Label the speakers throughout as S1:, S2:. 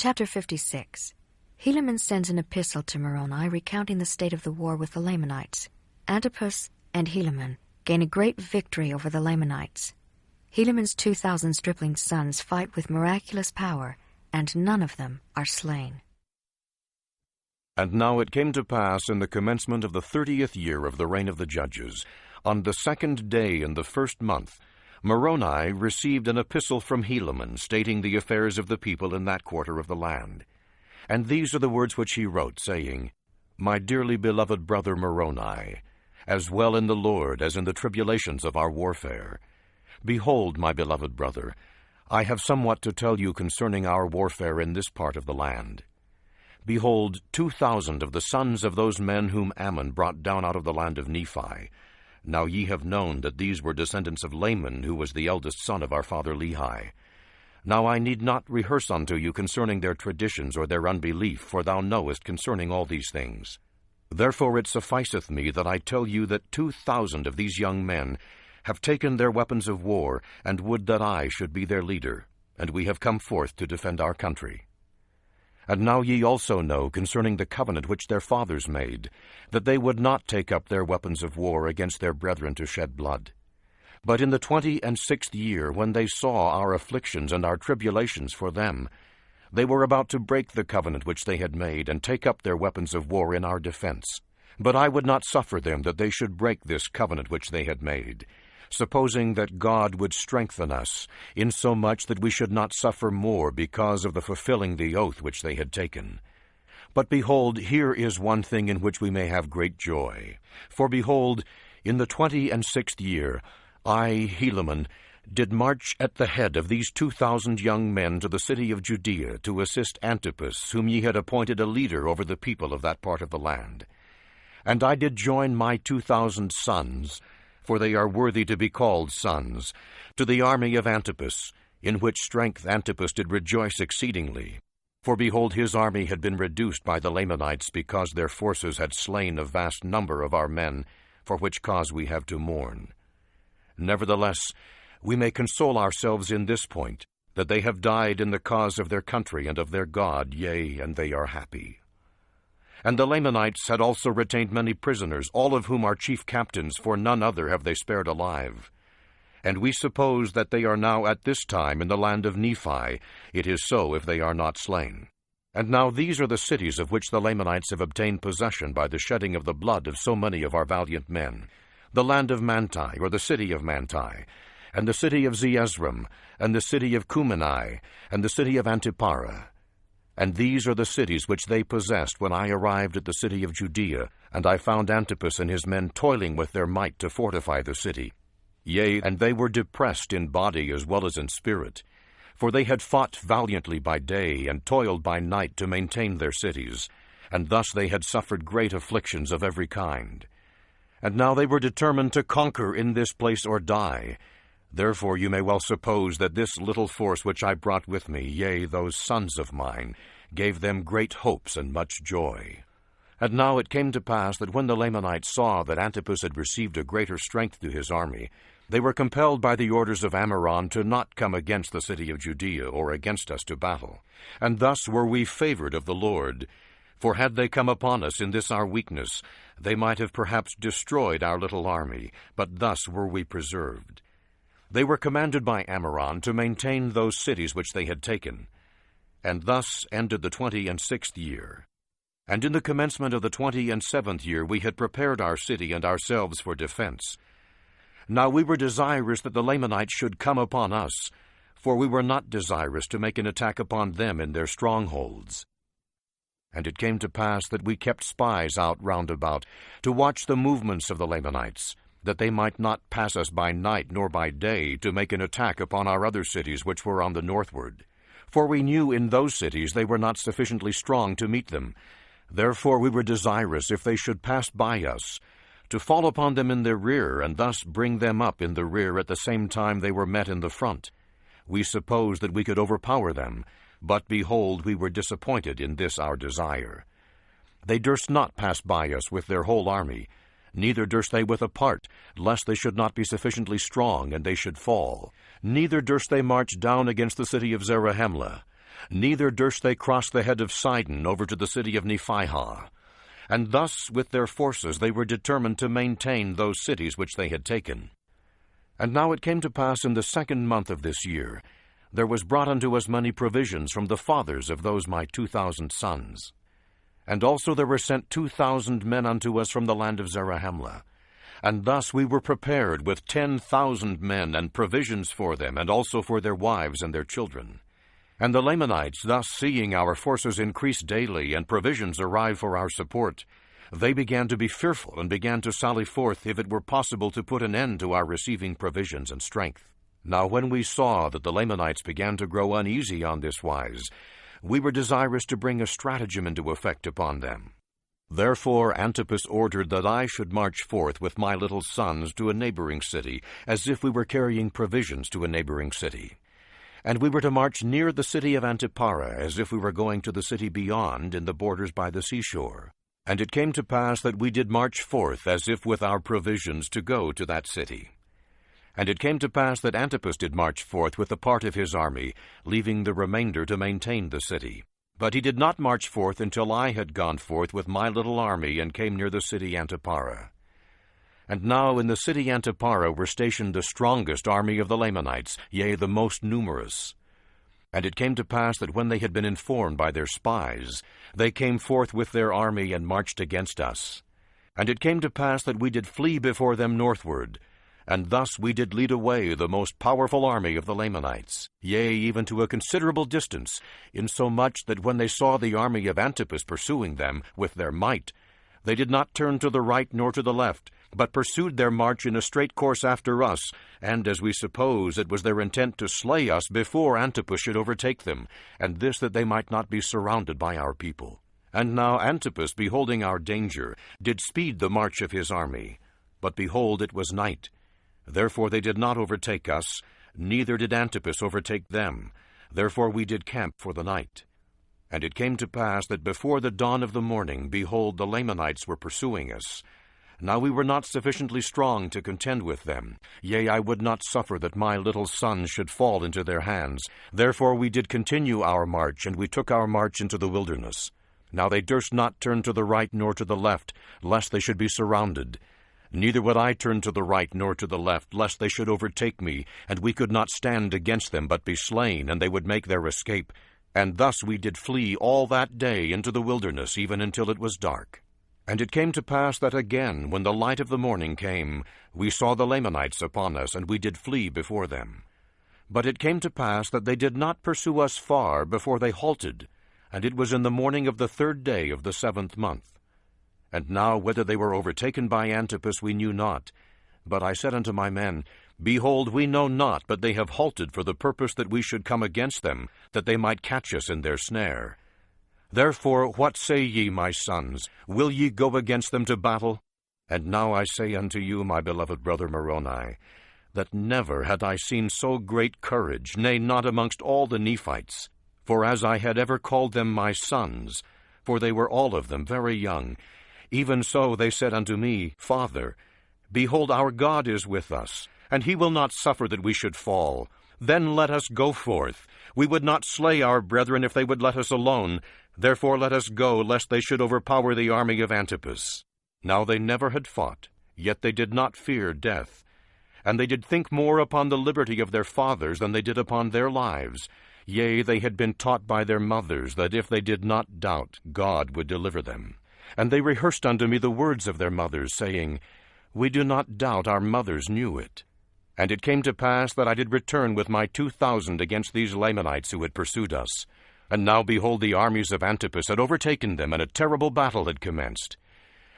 S1: Chapter 56. Helaman sends an epistle to Moroni recounting the state of the war with the Lamanites. Antipas and Helaman gain a great victory over the Lamanites. Helaman's 2,000 stripling sons fight with miraculous power, and none of them are slain.
S2: And now it came to pass in the commencement of the 30th year of the reign of the judges, on the 2nd day in the 1st month, Moroni received an epistle from Helaman, stating the affairs of the people in that quarter of the land. And these are the words which he wrote, saying, My dearly beloved brother Moroni, as well in the Lord as in the tribulations of our warfare. Behold, my beloved brother, I have somewhat to tell you concerning our warfare in this part of the land. Behold, 2,000 of the sons of those men whom Ammon brought down out of the land of Nephi. Now ye have known that these were descendants of Laman, who was the eldest son of our father Lehi. Now I need not rehearse unto you concerning their traditions or their unbelief, for thou knowest concerning all these things. Therefore it sufficeth me that I tell you that 2,000 of these young men have taken their weapons of war, and would that I should be their leader, and we have come forth to defend our country. And now ye also know concerning the covenant which their fathers made, that they would not take up their weapons of war against their brethren to shed blood. But in the 26th year, when they saw our afflictions and our tribulations for them, they were about to break the covenant which they had made, and take up their weapons of war in our defense. But I would not suffer them that they should break this covenant which they had made, supposing that God would strengthen us, insomuch that we should not suffer more because of the fulfilling the oath which they had taken. But behold, here is one thing in which we may have great joy. For behold, in the 26th year, I, Helaman, did march at the head of these 2,000 young men to the city of Judea to assist Antipas, whom ye had appointed a leader over the people of that part of the land. And I did join my 2,000 sons, for they are worthy to be called sons, to the army of Antipas, in which strength Antipas did rejoice exceedingly. For behold, his army had been reduced by the Lamanites, because their forces had slain a vast number of our men, for which cause we have to mourn. Nevertheless, we may console ourselves in this point, that they have died in the cause of their country and of their God, yea, and they are happy. And the Lamanites had also retained many prisoners, all of whom are chief captains, for none other have they spared alive. And we suppose that they are now at this time in the land of Nephi. It is so if they are not slain. And now these are the cities of which the Lamanites have obtained possession by the shedding of the blood of so many of our valiant men: the land of Manti, or the city of Manti, and the city of Zeezrom, and the city of Cumeni, and the city of Antipara. And these are the cities which they possessed when I arrived at the city of Judea, and I found Antipas and his men toiling with their might to fortify the city. Yea, and they were depressed in body as well as in spirit, for they had fought valiantly by day and toiled by night to maintain their cities, and thus they had suffered great afflictions of every kind. And now they were determined to conquer in this place or die. Therefore you may well suppose that this little force which I brought with me, yea, those sons of mine, gave them great hopes and much joy. And now it came to pass that when the Lamanites saw that Antipas had received a greater strength to his army, they were compelled by the orders of Ammoron to not come against the city of Judea or against us to battle. And thus were we favored of the Lord. For had they come upon us in this our weakness, they might have perhaps destroyed our little army, but thus were we preserved. They were commanded by Ammoron to maintain those cities which they had taken. And thus ended the 26th year. And in the commencement of the 27th year we had prepared our city and ourselves for defense. Now we were desirous that the Lamanites should come upon us, for we were not desirous to make an attack upon them in their strongholds. And it came to pass that we kept spies out round about, to watch the movements of the Lamanites, that they might not pass us by night nor by day to make an attack upon our other cities which were on the northward. For we knew in those cities they were not sufficiently strong to meet them. Therefore we were desirous, if they should pass by us, to fall upon them in their rear, and thus bring them up in the rear at the same time they were met in the front. We supposed that we could overpower them, but behold, we were disappointed in this our desire. They durst not pass by us with their whole army, neither durst they with a part, lest they should not be sufficiently strong, and they should fall. Neither durst they march down against the city of Zarahemla. neither durst they cross the head of Sidon over to the city of Nephihah. And thus with their forces they were determined to maintain those cities which they had taken. And now it came to pass in the 2nd month of this year, there was brought unto us many provisions from the fathers of those my 2,000 sons. And also there were sent 2,000 men unto us from the land of Zarahemla. And thus we were prepared with 10,000 men and provisions for them, and also for their wives and their children. And the Lamanites, thus seeing our forces increase daily, and provisions arrive for our support, they began to be fearful, and began to sally forth, if it were possible, to put an end to our receiving provisions and strength. Now when we saw that the Lamanites began to grow uneasy on this wise, we were desirous to bring a stratagem into effect upon them. Therefore Antipas ordered that I should march forth with my little sons to a neighboring city, as if we were carrying provisions to a neighboring city. And we were to march near the city of Antipara, as if we were going to the city beyond, in the borders by the seashore. And it came to pass that we did march forth, as if with our provisions, to go to that city. And it came to pass that Antipas did march forth with a part of his army, leaving the remainder to maintain the city. But he did not march forth until I had gone forth with my little army, and came near the city Antipara. And now in the city Antipara were stationed the strongest army of the Lamanites, yea, the most numerous. And it came to pass that when they had been informed by their spies, they came forth with their army and marched against us. And it came to pass that we did flee before them northward, and thus we did lead away the most powerful army of the Lamanites, yea, even to a considerable distance, insomuch that when they saw the army of Antipas pursuing them with their might, they did not turn to the right nor to the left, but pursued their march in a straight course after us, and, as we suppose, it was their intent to slay us before Antipas should overtake them, and this that they might not be surrounded by our people. And now Antipas, beholding our danger, did speed the march of his army. But behold, it was night. Therefore they did not overtake us, neither did Antipas overtake them. Therefore we did camp for the night. And it came to pass that before the dawn of the morning, behold, the Lamanites were pursuing us. Now we were not sufficiently strong to contend with them. Yea, I would not suffer that my little sons should fall into their hands. Therefore we did continue our march, and we took our march into the wilderness. Now they durst not turn to the right nor to the left, lest they should be surrounded. Neither would I turn to the right nor to the left, lest they should overtake me, and we could not stand against them, but be slain, and they would make their escape. And thus we did flee all that day into the wilderness, even until it was dark. And it came to pass that again, when the light of the morning came, we saw the Lamanites upon us, and we did flee before them. But it came to pass that they did not pursue us far before they halted, and it was in the morning of the 3rd day of the 7th month. And now whether they were overtaken by Antipas we knew not. But I said unto my men, Behold, we know not, but they have halted for the purpose that we should come against them, that they might catch us in their snare. Therefore, what say ye, my sons? Will ye go against them to battle? And now I say unto you, my beloved brother Moroni, that never had I seen so great courage, nay, not amongst all the Nephites. For as I had ever called them my sons, for they were all of them very young, even so they said unto me, Father, behold, our God is with us, and he will not suffer that we should fall. Then let us go forth. We would not slay our brethren if they would let us alone. Therefore let us go, lest they should overpower the army of Antipas. Now they never had fought, yet they did not fear death. And they did think more upon the liberty of their fathers than they did upon their lives. Yea, they had been taught by their mothers that if they did not doubt, God would deliver them. And they rehearsed unto me the words of their mothers, saying, We do not doubt our mothers knew it. And it came to pass that I did return with my 2,000 against these Lamanites who had pursued us. And now behold, the armies of Antipas had overtaken them, and a terrible battle had commenced.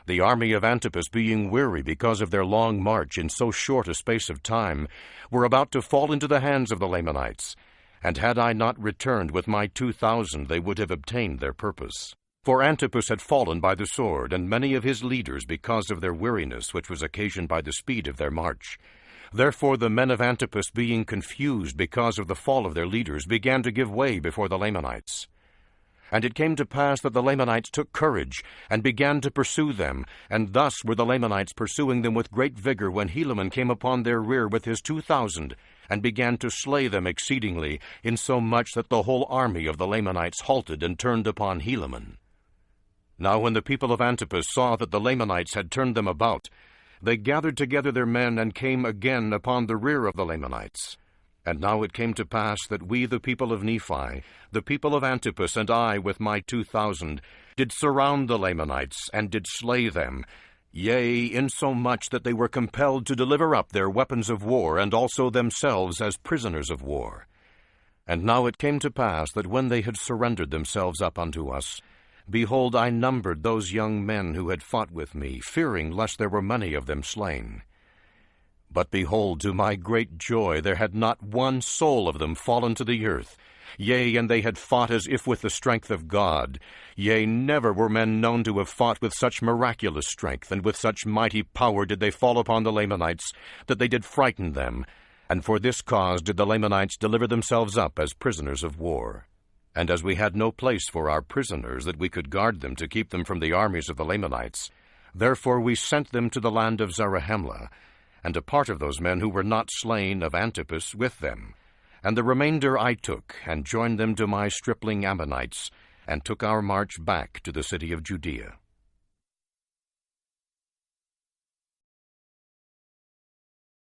S2: The army of Antipas, being weary because of their long march in so short a space of time, were about to fall into the hands of the Lamanites. And had I not returned with my 2,000, they would have obtained their purpose. For Antipas had fallen by the sword, and many of his leaders, because of their weariness, which was occasioned by the speed of their march. Therefore the men of Antipas, being confused because of the fall of their leaders, began to give way before the Lamanites. And it came to pass that the Lamanites took courage, and began to pursue them. And thus were the Lamanites pursuing them with great vigor, when Helaman came upon their rear with his 2,000, and began to slay them exceedingly, insomuch that the whole army of the Lamanites halted and turned upon Helaman. Now when the people of Antipas saw that the Lamanites had turned them about, they gathered together their men, and came again upon the rear of the Lamanites. And now it came to pass that we, the people of Nephi, the people of Antipas, and I with my 2,000, did surround the Lamanites, and did slay them, yea, insomuch that they were compelled to deliver up their weapons of war, and also themselves as prisoners of war. And now it came to pass that when they had surrendered themselves up unto us, behold, I numbered those young men who had fought with me, fearing lest there were many of them slain. But behold, to my great joy, there had not one soul of them fallen to the earth. Yea, and they had fought as if with the strength of God. Yea, never were men known to have fought with such miraculous strength, and with such mighty power did they fall upon the Lamanites, that they did frighten them. And for this cause did the Lamanites deliver themselves up as prisoners of war. And as we had no place for our prisoners, that we could guard them to keep them from the armies of the Lamanites, therefore we sent them to the land of Zarahemla, and a part of those men who were not slain of Antipas with them. And the remainder I took, and joined them to my stripling Ammonites, and took our march back to the city of Judea.